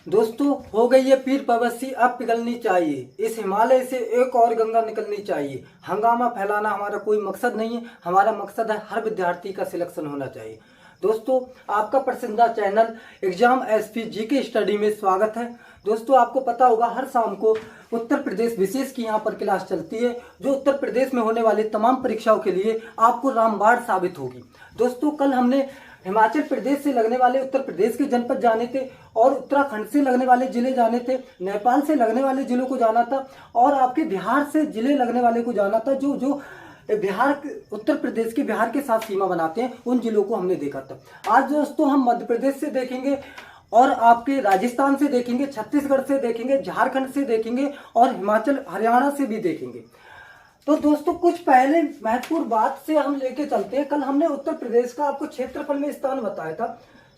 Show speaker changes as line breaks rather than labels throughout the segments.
दोस्तों हो गई है पीर पवस्सी, अब पिघलनी चाहिए। इस हिमालय से एक और गंगा निकलनी चाहिए। हंगामा फैलाना हमारा कोई मकसद नहीं है। हमारा मकसद है हर विद्यार्थी का सिलेक्शन होना चाहिए। दोस्तों आपका पसंदीदा channel exam SP GK study में स्वागत है। दोस्तों आपको पता होगा हर शाम को उत्तर प्रदेश विशेष की यहाँ पर क्लास चलती है, जो उत्तर प्रदेश में होने वाली तमाम परीक्षाओं के लिए आपको रामबाण साबित होगी। दोस्तों कल हमने हिमाचल प्रदेश से लगने वाले उत्तर प्रदेश के जनपद जाने थे, और उत्तराखंड से लगने वाले जिले जाने थे, नेपाल से लगने वाले जिलों को जाना था, और आपके बिहार से जिले लगने वाले को जाना था, जो जो बिहार उत्तर प्रदेश के बिहार के साथ सीमा बनाते हैं, उन जिलों को हमने देखा था। आज दोस्तों हम मध्य प्रदेश से देखेंगे, और आपके राजस्थान से देखेंगे, छत्तीसगढ़ से देखेंगे, झारखंड से देखेंगे, और हिमाचल हरियाणा से भी देखेंगे। तो दोस्तों कुछ पहले महत्वपूर्ण बात से हम लेके चलते हैं। कल हमने उत्तर प्रदेश का आपको क्षेत्रफल में स्थान बताया था।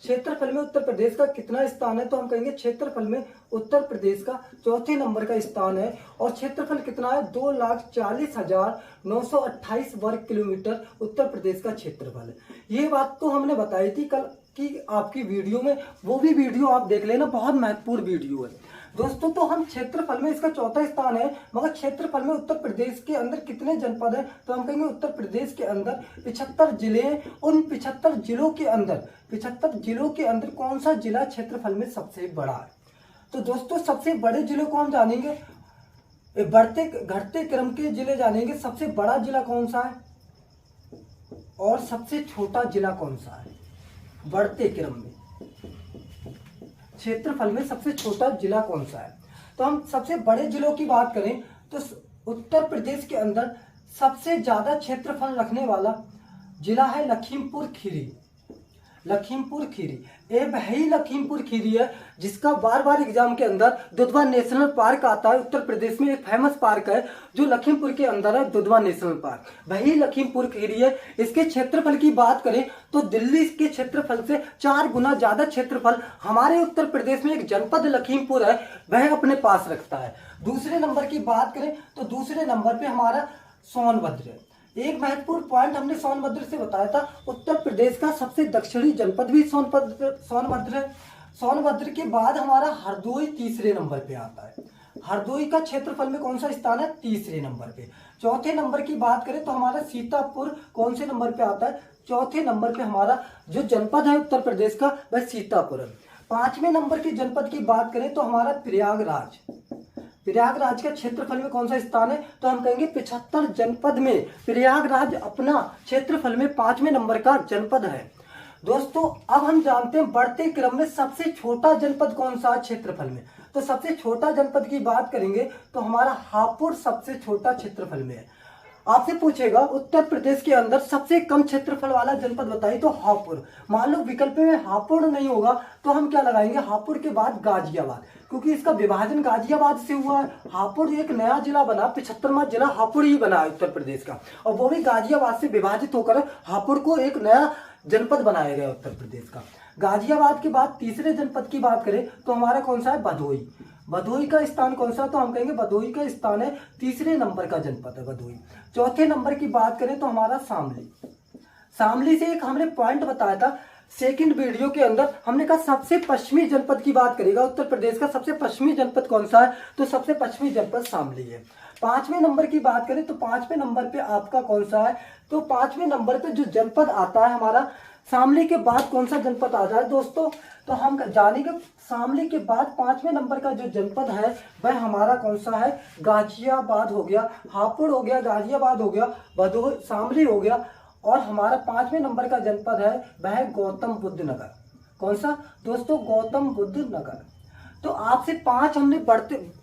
क्षेत्रफल में उत्तर प्रदेश का कितना स्थान है, तो हम कहेंगे क्षेत्रफल में उत्तर प्रदेश का चौथे नंबर का स्थान है। और क्षेत्रफल कितना है, 2,40,928 वर्ग किलोमीटर उत्तर प्रदेश का क्षेत्रफल है। ये बात तो हमने बताई थी कल की आपकी वीडियो में, वो भी वीडियो आप देख लेना, बहुत महत्वपूर्ण वीडियो है। दोस्तों तो हम क्षेत्रफल में इसका चौथा स्थान है, मगर क्षेत्रफल में उत्तर प्रदेश के अंदर कितने जनपद हैं, तो हम कहेंगे उत्तर प्रदेश के अंदर 75 जिले हैं। उन 75 जिलों के अंदर कौन सा जिला क्षेत्रफल में सबसे बड़ा है। तो दोस्तों सबसे बड़े जिलों को हम जानेंगे, बढ़ते घटते क्रम के जिले जानेंगे। सबसे बड़ा जिला कौन सा है और सबसे छोटा जिला कौन सा है बढ़ते क्रम में, क्षेत्रफल में सबसे छोटा जिला कौन सा है। तो हम सबसे बड़े जिलों की बात करें तो उत्तर प्रदेश के अंदर सबसे ज्यादा क्षेत्रफल रखने वाला जिला है लखीमपुर खीरी। लखीमपुर खीरी वही लखीमपुर खीरी है जिसका बार बार एग्जाम के अंदर दुधवा नेशनल पार्क आता है। उत्तर प्रदेश में एक फेमस पार्क है जो लखीमपुर के अंदर है, दुधवा नेशनल पार्क, वही लखीमपुर खीरी है। इसके क्षेत्रफल की बात करें तो दिल्ली के क्षेत्रफल से 4 गुना ज्यादा क्षेत्रफल हमारे उत्तर प्रदेश में एक जनपद लखीमपुर है, वह अपने पास रखता है। दूसरे नंबर की बात करें तो दूसरे नंबर पे हमारा सोनभद्र है। एक महत्वपूर्ण पॉइंट हमने सोनभद्र से बताया था, उत्तर प्रदेश का सबसे दक्षिणी जनपद भी सोनभद्र है। सोनभद्र के बाद हमारा हरदोई तीसरे नंबर पे आता है। हरदोई का क्षेत्रफल में कौन सा स्थान है, तीसरे नंबर पे। चौथे नंबर की बात करें तो हमारा सीतापुर कौन से नंबर पे आता है, चौथे नंबर पे हमारा जो जनपद है उत्तर प्रदेश का वह सीतापुर है। 5वें नंबर की जनपद की बात करें तो हमारा प्रयागराज का क्षेत्रफल में कौन सा स्थान है, तो हम कहेंगे 75 जनपद में प्रयागराज अपना क्षेत्रफल में 5वें नंबर का जनपद है। दोस्तों अब हम जानते हैं बढ़ते क्रम में सबसे छोटा जनपद कौन सा है क्षेत्रफल में। तो सबसे छोटा जनपद की बात करेंगे तो हमारा हापुड़ सबसे छोटा क्षेत्रफल में है। आपसे पूछेगा उत्तर प्रदेश के अंदर सबसे कम क्षेत्रफल वाला जनपद बताइए, तो हापुड़। मान लो विकल्प में हापुड़ नहीं होगा तो हम क्या लगाएंगे, हापुड़ के बाद गाजियाबाद, क्योंकि इसका विभाजन गाजियाबाद से हुआ है। हापुड़ एक नया जिला बना, 75वां जिला हापुड़ ही बना है उत्तर प्रदेश का, और वो भी गाजियाबाद से विभाजित होकर हापुड़ को एक नया जनपद बनाया गया उत्तर प्रदेश का। गाजियाबाद के बाद तीसरे जनपद की बात करें तो हमारा कौन सा है, भदोई। भदोई का स्थान कौन सा, तो हम कहेंगे भदोई का स्थान है तीसरे नंबर का जनपद है भदोई। चौथे नंबर की बात करें तो हमारा शामली से एक हमने पॉइंट बताया था सेकंड वीडियो के अंदर, हमने कहा सबसे पश्चिमी जनपद की बात करेगा उत्तर प्रदेश का सबसे पश्चिमी जनपद कौन सा है, तो सबसे पश्चिमी जनपद शामली है। 5वें नंबर की बात करें तो 5वें नंबर पे आपका कौन सा है, तो 5वें नंबर पे जो जनपद आता है हमारा शामली के बाद कौन सा जनपद आ जाए दोस्तों, तो हम जानेंगे शामली के बाद 5वें नंबर का जो जनपद है वह हमारा कौन सा है, गाजियाबाद हो गया, हापुड़ हो गया, गाजियाबाद हो गया, भदोई, शामली हो गया, और हमारा 5वें नंबर का जनपद है वह गौतम बुद्ध नगर। कौन सा दोस्तों, गौतम बुद्ध नगर। तो आपसे 5 हमने बढ़ते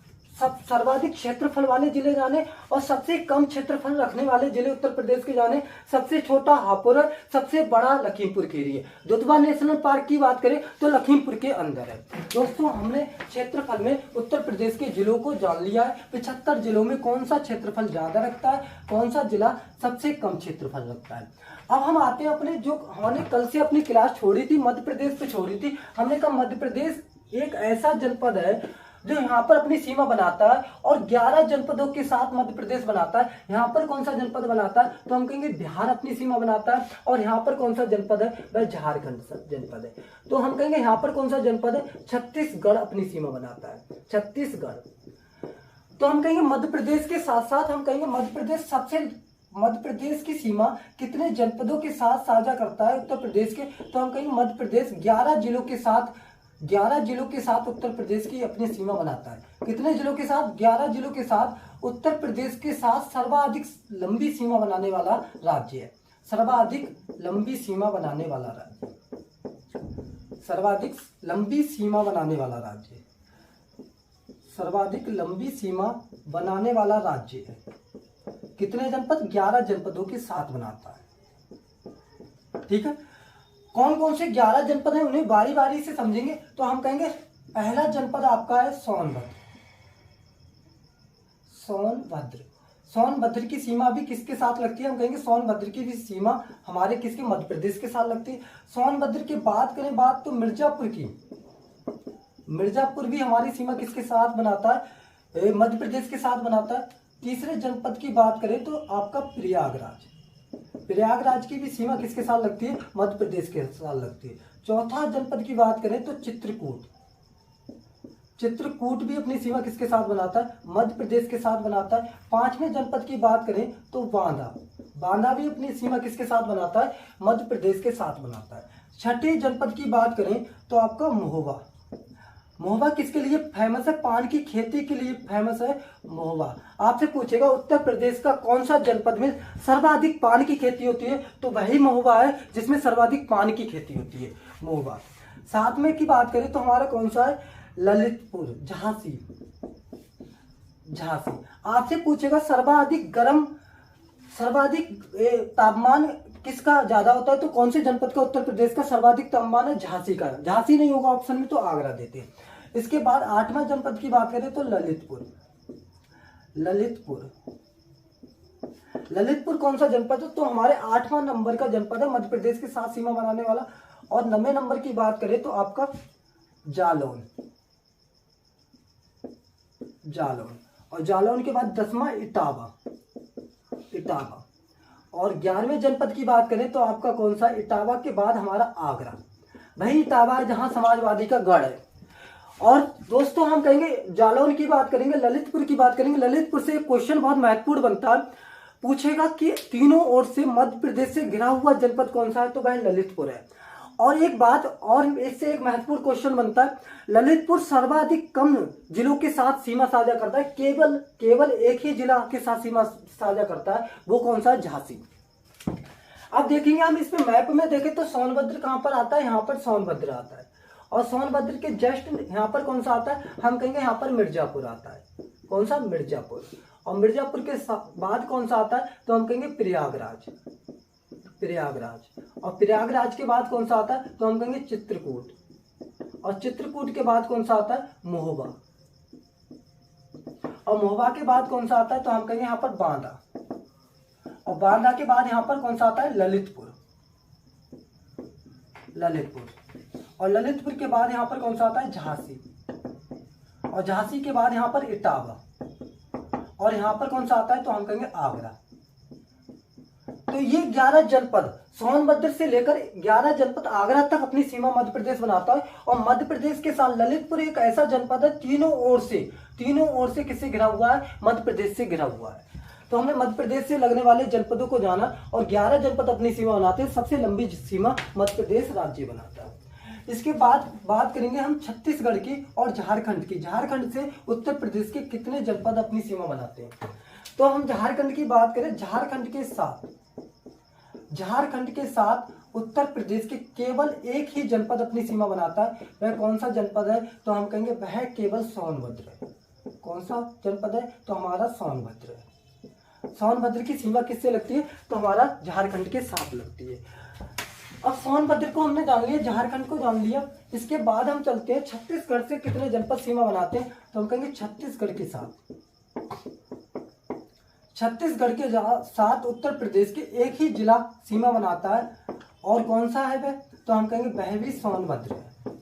सर्वाधिक क्षेत्रफल वाले जिले जाने, और सबसे कम क्षेत्रफल रखने वाले जिले उत्तर प्रदेश के जाने। सबसे छोटा हापुड़ है, सबसे बड़ा लखीमपुर खीरी है। दुधवा नेशनल पार्क की बात करें तो लखीमपुर के अंदर है। दोस्तों हमने क्षेत्रफल में उत्तर प्रदेश के जिलों को जान लिया है। 75 जिलों में कौन सा क्षेत्रफल ज्यादा रखता है, कौन सा जिला सबसे कम क्षेत्रफल रखता है। अब हम आते हैं अपने, जो हमने कल से अपनी क्लास छोड़ी थी मध्य प्रदेश पे छोड़ी थी। हमने कहा मध्य प्रदेश एक ऐसा जनपद है जो यहाँ पर अपनी सीमा बनाता है और 11 जनपदों के साथ मध्य प्रदेश बनाता है। यहाँ पर कौन सा जनपद बनाता है, तो हम कहेंगे बिहार अपनी सीमा बनाता है। और यहाँ पर कौन सा जनपद है, वह झारखंड जनपद है। तो हम कहेंगे यहाँ पर कौन सा जनपद है, छत्तीसगढ़ अपनी सीमा बनाता है, छत्तीसगढ़। तो हम कहेंगे मध्य प्रदेश के साथ साथ हम कहेंगे मध्य प्रदेश की सीमा कितने जनपदों के साथ साझा करता है उत्तर प्रदेश के, तो हम कहेंगे मध्य प्रदेश 11 जिलों के साथ उत्तर प्रदेश की अपनी सीमा बनाता है। कितने जिलों के साथ, 11 जिलों के साथ उत्तर प्रदेश के साथ सर्वाधिक लंबी सीमा बनाने वाला राज्य है। सर्वाधिक लंबी सीमा बनाने वाला राज्य, सर्वाधिक लंबी सीमा बनाने वाला राज्य, सर्वाधिक लंबी सीमा बनाने वाला राज्य है। कितने जनपद, 11 जनपदों के साथ बनाता है। ठीक है, कौन कौन से 11 जनपद हैं उन्हें बारी बारी से समझेंगे। तो हम कहेंगे पहला जनपद आपका है सोनभद्र। सोनभद्र, सोनभद्र की सीमा भी किसके साथ लगती है, हम कहेंगे सोनभद्र की भी सीमा हमारे किसके, मध्य प्रदेश के साथ लगती है। सोनभद्र की बात करें बात तो मिर्जापुर की, मिर्जापुर भी हमारी सीमा किसके साथ बनाता है, मध्य प्रदेश के साथ बनाता है। तीसरे जनपद की बात करें तो आपका प्रयागराज, प्रयागराज की भी सीमा किसके साथ लगती है, मध्य प्रदेश के साथ लगती है। चौथा जनपद की बात करें तो चित्रकूट, चित्रकूट भी अपनी सीमा किसके साथ बनाता है, मध्य प्रदेश के साथ बनाता है। पांचवें जनपद की बात करें तो बांदा, बांदा भी अपनी सीमा किसके साथ बनाता है, मध्य प्रदेश के साथ बनाता है। छठे जनपद की बात करें तो आपका महोबा, महोबा किसके लिए फेमस है, पान की खेती के लिए फेमस है महोबा। आपसे पूछेगा उत्तर प्रदेश का कौन सा जनपद में सर्वाधिक पान की खेती होती है, तो वही महोबा है जिसमें सर्वाधिक पान की खेती होती है, महोबा। सातवें की बात करें तो हमारा कौन सा है, ललितपुर, झांसी, झांसी। आपसे पूछेगा सर्वाधिक तापमान किसका ज्यादा होता है, तो कौन से जनपद का उत्तर प्रदेश का सर्वाधिक तापमान है, झांसी का। झांसी नहीं होगा ऑप्शन में तो आगरा देते हैं। इसके बाद आठवां जनपद की बात करें तो ललितपुर, ललितपुर, ललितपुर कौन सा जनपद है, तो हमारे 8वां नंबर का जनपद है मध्य प्रदेश के साथ सीमा बनाने वाला। और 9वें नंबर की बात करें तो आपका जालौन, जालौन। और जालौन के बाद 10वां इटावा, इटावा। और 11वें जनपद की बात करें तो आपका कौन सा, इटावा के बाद हमारा आगरा, वही इटावा है जहां समाजवादी का गढ़ है। और दोस्तों हम कहेंगे जालौन की बात करेंगे, ललितपुर की बात करेंगे। ललितपुर से एक क्वेश्चन बहुत महत्वपूर्ण बनता है, पूछेगा कि तीनों ओर से मध्य प्रदेश से घिरा हुआ जनपद कौन सा है, तो वह ललितपुर है। और एक बात और, इससे एक महत्वपूर्ण क्वेश्चन बनता है, ललितपुर सर्वाधिक कम जिलों के साथ सीमा साझा करता है, केवल एक ही जिला के साथ सीमा साझा करता है, वो कौन सा है, झांसी। अब देखेंगे हम इसमें मैप में देखें तो सोनभद्र कहां पर आता है, यहाँ पर सोनभद्र आता है। और सोनभद्र के जस्ट यहाँ पर कौन सा आता है, हम कहेंगे यहाँ पर मिर्जापुर आता है। कौन सा, मिर्जापुर। और मिर्जापुर के बाद कौन सा आता है, तो हम कहेंगे प्रयागराज, प्रयागराज। और प्रयागराज के बाद कौन सा आता है, तो हम कहेंगे चित्रकूट। और चित्रकूट के बाद कौन सा आता है, महोबा। और महोबा के बाद कौन सा आता है, तो हम कहेंगे यहाँ पर बांदा। और बांदा के बाद यहाँ पर कौन सा आता है, ललितपुर, ललितपुर। और ललितपुर के बाद यहाँ पर कौन सा आता है, झांसी। और झांसी के बाद यहाँ पर इटावा। और यहाँ पर कौन सा आता है, तो हम कहेंगे आगरा। तो ये 11 जनपद, सोनभद्र से लेकर 11 जनपद आगरा तक अपनी सीमा मध्य प्रदेश बनाता है। और मध्य प्रदेश के साथ ललितपुर एक ऐसा जनपद है तीनों ओर से किससे घिरा हुआ है, मध्य प्रदेश से घिरा हुआ है। तो हमने मध्य प्रदेश से लगने वाले जनपदों को जाना और 11 जनपद अपनी सीमा बनाते हैं। सबसे लंबी सीमा मध्य प्रदेश राज्य बनाता है। इसके बाद बात करेंगे हम छत्तीसगढ़ की और झारखंड की। झारखंड से उत्तर प्रदेश के कितने जनपद अपनी सीमा बनाते हैं, तो हम झारखंड की बात करें, झारखंड के साथ उत्तर प्रदेश के केवल एक ही जनपद अपनी सीमा बनाता है। वह कौन सा जनपद है, तो हम कहेंगे वह केवल सोनभद्र है। कौन सा जनपद है, तो हमारा सोनभद्र है। सोनभद्र की सीमा किससे लगती है, तो हमारा झारखंड के साथ लगती है। अब सोनभद्र को हमने जान लिया, झारखंड को जान लिया। इसके बाद हम चलते हैं छत्तीसगढ़ से कितने जनपद सीमा बनाते हैं, तो हम कहेंगे छत्तीसगढ़ के साथ, छत्तीसगढ़ के साथ उत्तर प्रदेश के एक ही जिला सीमा बनाता है। और कौन सा है वह, तो हम कहेंगे वह भी सोनभद्र है।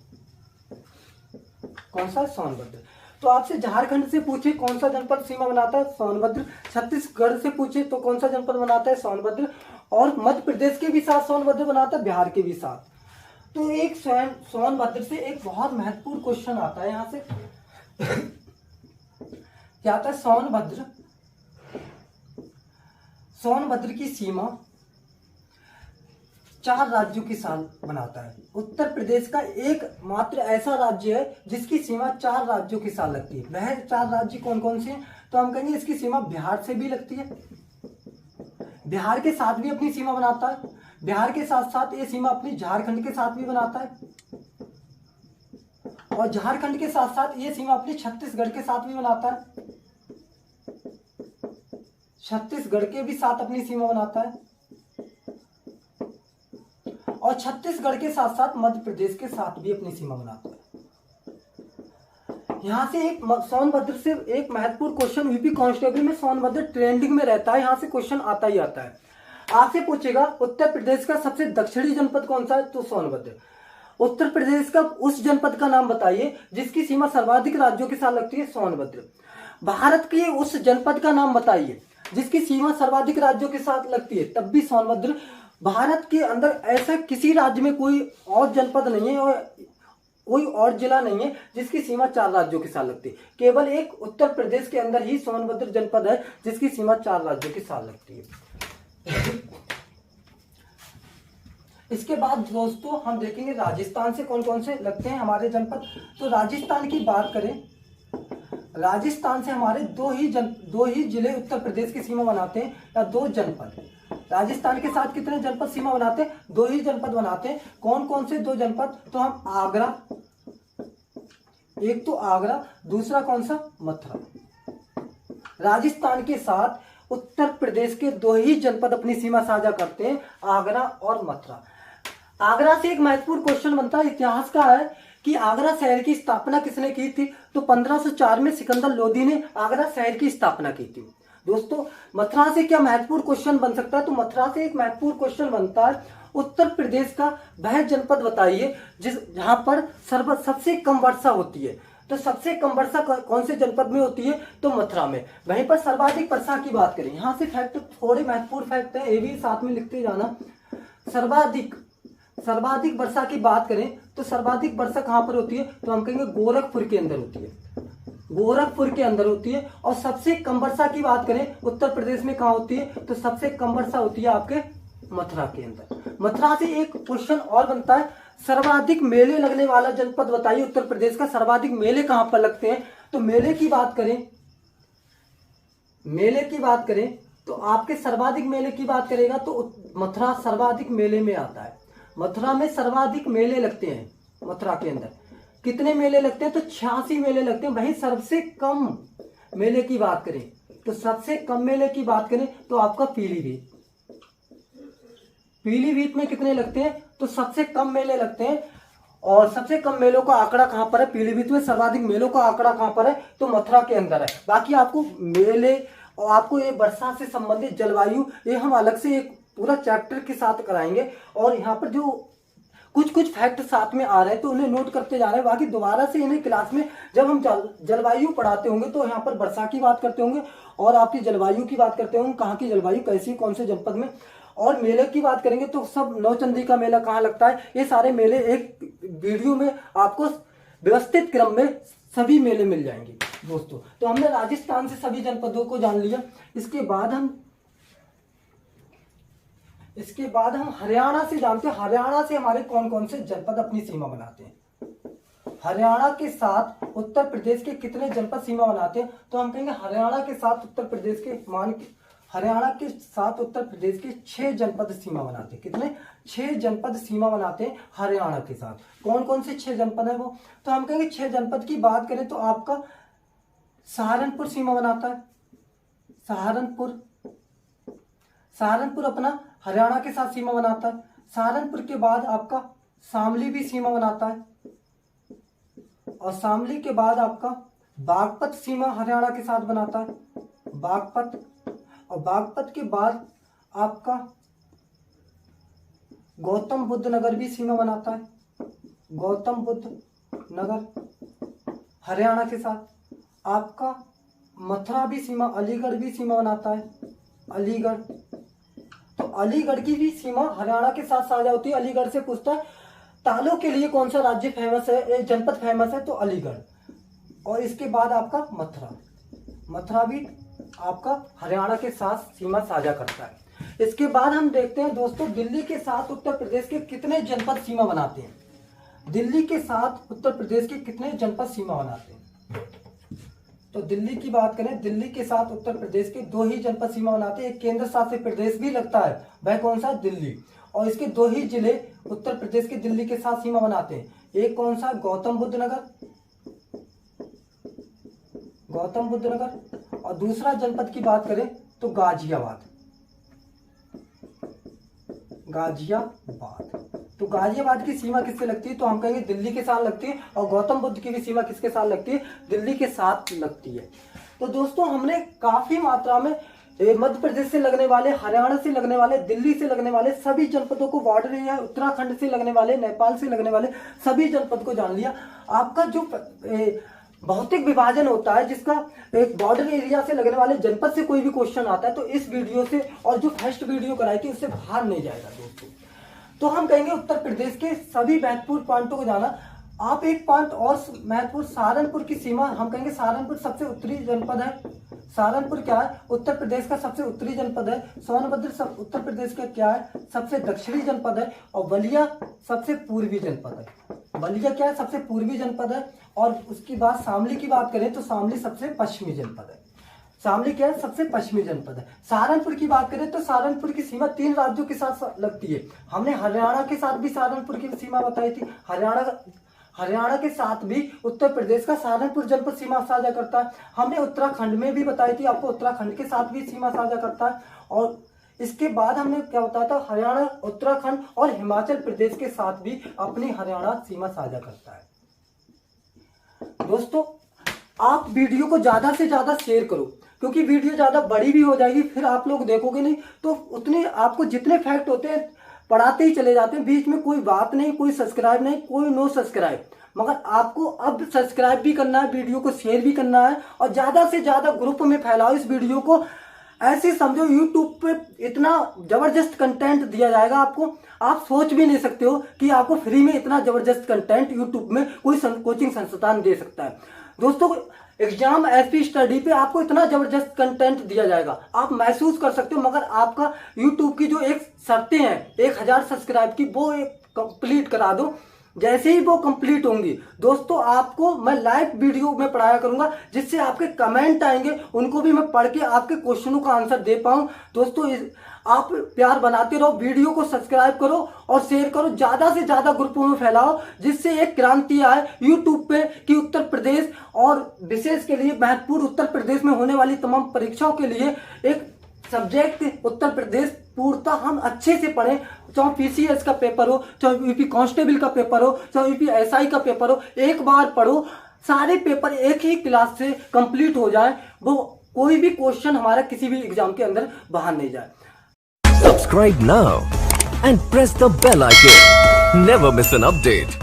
कौन सा, सोनभद्र। तो आपसे झारखंड से पूछे कौन सा जनपद सीमा बनाता है, सोनभद्र। छत्तीसगढ़ से पूछे तो कौन सा जनपद बनाता है, सोनभद्र। और मध्य प्रदेश के भी साथ सोनभद्र बनाता है, बिहार के भी साथ। तो एक सोनभद्र से एक बहुत महत्वपूर्ण क्वेश्चन आता है यहाँ से क्या आता है, सोनभद्र की सीमा 4 राज्यों के साथ बनाता है। उत्तर प्रदेश का एक मात्र ऐसा राज्य है जिसकी सीमा 4 राज्यों के साथ लगती है। वह 4 राज्य कौन कौन से हैं? तो हम कहेंगे इसकी सीमा बिहार से भी लगती है, बिहार के साथ भी अपनी सीमा बनाता है। बिहार के साथ साथ ये सीमा अपनी झारखंड के साथ भी बनाता है, और झारखंड के साथ साथ ये सीमा अपनी छत्तीसगढ़ के साथ भी बनाता है, छत्तीसगढ़ के भी साथ अपनी सीमा बनाता है, और छत्तीसगढ़ के साथ साथ मध्य प्रदेश के साथ भी अपनी सीमा बनाता है। यहां से एक सोनभद्र से एक महत्वपूर्ण क्वेश्चन यूपी कांस्टेबल में सोनभद्र ट्रेंडिंग में रहता है, यहां से क्वेश्चन आता ही आता है। आपसे पूछेगा उत्तर प्रदेश का सबसे दक्षिणी जनपद कौन सा है, तो सोनभद्र। उत्तर प्रदेश का उस जनपद का नाम बताइए जिसकी सीमा सर्वाधिक राज्यों के साथ लगती है, सोनभद्र। भारत के उस जनपद का नाम बताइए जिसकी सीमा सर्वाधिक राज्यों के साथ लगती है, तब भी सोनभद्र। भारत के अंदर ऐसा किसी राज्य में कोई और जनपद नहीं है और कोई और जिला नहीं है जिसकी सीमा 4 राज्यों के साथ लगती है। केवल एक उत्तर प्रदेश के अंदर ही सोनभद्र जनपद है जिसकी सीमा 4 राज्यों के साथ लगती है। इसके बाद दोस्तों हम देखेंगे राजस्थान से कौन कौन से लगते हैं हमारे जनपद। तो राजस्थान की बात करें, राजस्थान से हमारे दो ही जिले उत्तर प्रदेश की सीमा बनाते हैं, या 2 जनपद। राजस्थान के साथ कितने जनपद सीमा बनाते हैं, 2 ही जनपद बनाते हैं। कौन कौन से 2 जनपद, तो हम आगरा, एक तो आगरा, दूसरा कौन सा, मथुरा। राजस्थान के साथ उत्तर प्रदेश के 2 ही जनपद अपनी सीमा साझा करते हैं, आगरा और मथुरा। आगरा से एक महत्वपूर्ण क्वेश्चन बनता है, इतिहास का है कि आगरा शहर की स्थापना किसने की थी, तो 1504 में सिकंदर लोदी ने आगरा शहर की स्थापना की थी। दोस्तों मथुरा से क्या महत्वपूर्ण क्वेश्चन बन सकता है, तो मथुरा से एक महत्वपूर्ण क्वेश्चन बनता है उत्तर प्रदेश का वह जनपद बताइए जहां पर सबसे कम वर्षा होती है। तो सबसे कम वर्षा कौन से जनपद में होती है, तो मथुरा में। वहीं पर सर्वाधिक वर्षा की बात करें, यहां से फैक्ट थोड़े महत्वपूर्ण फैक्ट है, ये भी साथ में लिखते जाना। सर्वाधिक वर्षा की बात करें तो सर्वाधिक वर्षा कहां पर होती है, तो हम कहेंगे गोरखपुर के अंदर होती है, गोरखपुर के अंदर होती है। और सबसे कम वर्षा की बात करें उत्तर प्रदेश में कहां होती है, तो सबसे कम वर्षा होती है आपके मथुरा के अंदर। मथुरा से एक क्वेश्चन और बनता है, सर्वाधिक मेले लगने वाला जनपद बताइए उत्तर प्रदेश का, सर्वाधिक मेले कहां पर लगते हैं। तो मेले की बात करें तो आपके सर्वाधिक मेले की बात करेगा तो मथुरा सर्वाधिक मेले में आता है। मथुरा में सर्वाधिक मेले लगते हैं। मथुरा के अंदर कितने मेले लगते हैं, तो 86 मेले लगते हैं। वहीं सबसे कम मेले की बात करें तो सबसे कम मेले की बात करें तो आपका पीलीभीत में कितने लगते हैं, तो सबसे कम मेले लगते हैं। और सबसे कम मेलों का आंकड़ा कहां पर है, पीलीभीत में। सर्वाधिक मेलों का आंकड़ा कहां पर है, तो मथुरा के अंदर है। बाकी आपको मेले और आपको ये वर्षा से संबंधित जलवायु, ये हम अलग से एक पूरा चैप्टर के साथ कराएंगे। और यहाँ पर जो कुछ फैक्ट साथ में आ रहे हैं तो उन्हें नोट करते जा रहे हैं। बाकी दोबारा से इन्हें क्लास में जब हम जलवायु पढ़ाते होंगे तो यहाँ पर वर्षा की बात करते होंगे और आपकी जलवायु की बात करते होंगे, कहाँ की जलवायु कैसी, कौन से जनपद में। और मेले की बात करेंगे तो सब नौचंदी का मेला कहाँ लगता है, ये सारे मेले एक वीडियो में आपको व्यवस्थित क्रम में सभी मेले मिल जाएंगे दोस्तों। तो हमने राजस्थान से सभी जनपदों को जान लिया। इसके बाद हम हरियाणा से जानते हैं, हरियाणा से हमारे कौन कौन से जनपद अपनी सीमा बनाते हैं। हरियाणा के साथ उत्तर प्रदेश के कितने जनपद सीमा बनाते हैं, तो हम कहेंगे हरियाणा के साथ उत्तर प्रदेश के 6 जनपद सीमा बनाते हैं। कितने, 6 जनपद सीमा बनाते हैं हरियाणा के साथ। कौन कौन से 6 जनपद है वो, तो हम कहेंगे 6 जनपद की बात करें तो आपका सहारनपुर सीमा बनाता है। सहारनपुर अपना हरियाणा के साथ सीमा बनाता है। सहारनपुर के बाद आपका शामली भी सीमा बनाता है, और शामली के बाद आपका बागपत सीमा हरियाणा के साथ बनाता है, बागपत। और बागपत के बाद आपका गौतम बुद्ध नगर भी सीमा बनाता है, गौतम बुद्ध नगर हरियाणा के साथ। आपका मथुरा भी सीमा, अलीगढ़ भी सीमा बनाता है, अलीगढ़। तो अलीगढ़ की भी सीमा हरियाणा के साथ साझा होती है। अलीगढ़ से पूछता है तालों के लिए कौन सा राज्य फेमस है, जनपद फेमस है, तो अलीगढ़। और इसके बाद आपका मथुरा, मथुरा भी आपका हरियाणा के साथ सीमा साझा करता है। इसके बाद हम देखते हैं दोस्तों, दिल्ली के साथ उत्तर प्रदेश के कितने जनपद सीमा बनाते हैं। दिल्ली के साथ उत्तर प्रदेश के कितने जनपद सीमा बनाते हैं, तो दिल्ली की बात करें, दिल्ली के साथ उत्तर प्रदेश के 2 ही जनपद सीमा बनाते हैं। एक केंद्र शासित प्रदेश भी लगता है, वह कौन सा, दिल्ली। और इसके 2 ही जिले उत्तर प्रदेश के दिल्ली के साथ सीमा बनाते हैं। एक कौन सा, गौतम बुद्ध नगर, गौतम बुद्ध नगर। और दूसरा जनपद की बात करें तो गाजियाबाद, गाजियाबाद। तो गाजियाबाद की सीमा किससे लगती है, तो हम कहेंगे दिल्ली के साथ लगती है। और गौतम बुद्ध की भी सीमा किसके साथ लगती है, दिल्ली के साथ लगती है। तो दोस्तों हमने काफी मात्रा में मध्य प्रदेश से लगने वाले, हरियाणा से लगने वाले, दिल्ली से लगने वाले सभी जनपदों को, बॉर्डर एरिया उत्तराखंड से लगने वाले, नेपाल से लगने वाले सभी जनपद को जान लिया। आपका जो भौतिक विभाजन होता है, जिसका एक बॉर्डर एरिया से लगने वाले जनपद से कोई भी क्वेश्चन आता है तो इस वीडियो से और जो फर्स्ट वीडियो कराई थी उससे बाहर नहीं जाएगा दोस्तों। तो हम कहेंगे उत्तर प्रदेश के सभी महत्वपूर्ण पॉइंटों को जाना। आप एक पॉइंट और महत्वपूर्ण, सहारनपुर की सीमा, हम कहेंगे सहारनपुर सबसे उत्तरी जनपद है। सहारनपुर क्या है, उत्तर प्रदेश का सबसे उत्तरी जनपद है। सोनभद्र उत्तर प्रदेश का क्या है, सबसे दक्षिणी जनपद है। और बलिया सबसे पूर्वी जनपद है। बलिया क्या है, सबसे पूर्वी जनपद है। और उसकी बात शामली की बात करें तो शामली सबसे पश्चिमी जनपद है। शामली क्या है, सबसे पश्चिमी जनपद है। सहारनपुर की बात करें तो सहारनपुर की सीमा 3 राज्यों के साथ लगती है। हमने हरियाणा के साथ भी सहारनपुर की सीमा बताई थी। हरियाणा के साथ भी उत्तर प्रदेश का सहारनपुर जनपद सीमा साझा करता है। हमने उत्तराखंड में भी बताई थी आपको, उत्तराखंड के साथ भी सीमा साझा करता है। और इसके बाद हमने क्या बताया था, हरियाणा, उत्तराखंड और हिमाचल प्रदेश के साथ भी अपनी हरियाणा सीमा साझा करता है। दोस्तों आप वीडियो को ज्यादा से ज्यादा शेयर करो, क्योंकि वीडियो ज्यादा बड़ी भी हो जाएगी, फिर आप लोग देखोगे नहीं तो उतने आपको जितने फैक्ट होते हैं पढ़ाते ही चले जाते हैं, बीच में कोई बात नहीं, कोई सब्सक्राइब नहीं, कोई नो सब्सक्राइब। मगर आपको अब सब्सक्राइब भी करना है, वीडियो को शेयर भी करना है और ज्यादा से ज्यादा ग्रुप में फैलाओ इस वीडियो को। ऐसे समझो यूट्यूब पे इतना जबरदस्त कंटेंट दिया जाएगा आपको, आप सोच भी नहीं सकते हो कि आपको फ्री में इतना जबरदस्त कंटेंट यूट्यूब में कोई कोचिंग संस्थान दे सकता है। दोस्तों एग्जाम एसपी स्टडी पे आपको इतना जबरदस्त कंटेंट दिया जाएगा, आप महसूस कर सकते हो। मगर आपका यूट्यूब की जो एक शर्तें हैं 1000 सब्सक्राइब की, वो कंप्लीट करा दो। जैसे ही वो कंप्लीट होंगी दोस्तों आपको मैं लाइव वीडियो में पढ़ाया करूंगा, जिससे आपके कमेंट आएंगे उनको भी मैं पढ़ के आपके क्वेश्चनों का आंसर दे पाऊं। दोस्तों आप प्यार बनाते रहो, वीडियो को सब्सक्राइब करो और शेयर करो, ज्यादा से ज्यादा ग्रुपों में फैलाओ, जिससे एक क्रांति आए यूट्यूब पे कि उत्तर प्रदेश और विशेष के लिए महत्वपूर्ण उत्तर प्रदेश में होने वाली तमाम परीक्षाओं के लिए एक सब्जेक्ट उत्तर प्रदेश पूर्णतः हम अच्छे से पढ़ें। चाहे पीसीएस का पेपर हो, चाहे यूपी कांस्टेबल का पेपर हो, चाहे यूपी एसआई का पेपर हो, एक बार पढ़ो, सारे पेपर एक ही क्लास से कंप्लीट हो जाए, वो कोई भी क्वेश्चन हमारा किसी भी एग्जाम के अंदर बाहर नहीं जाए।
Subscribe now and press the bell icon. Never miss an update.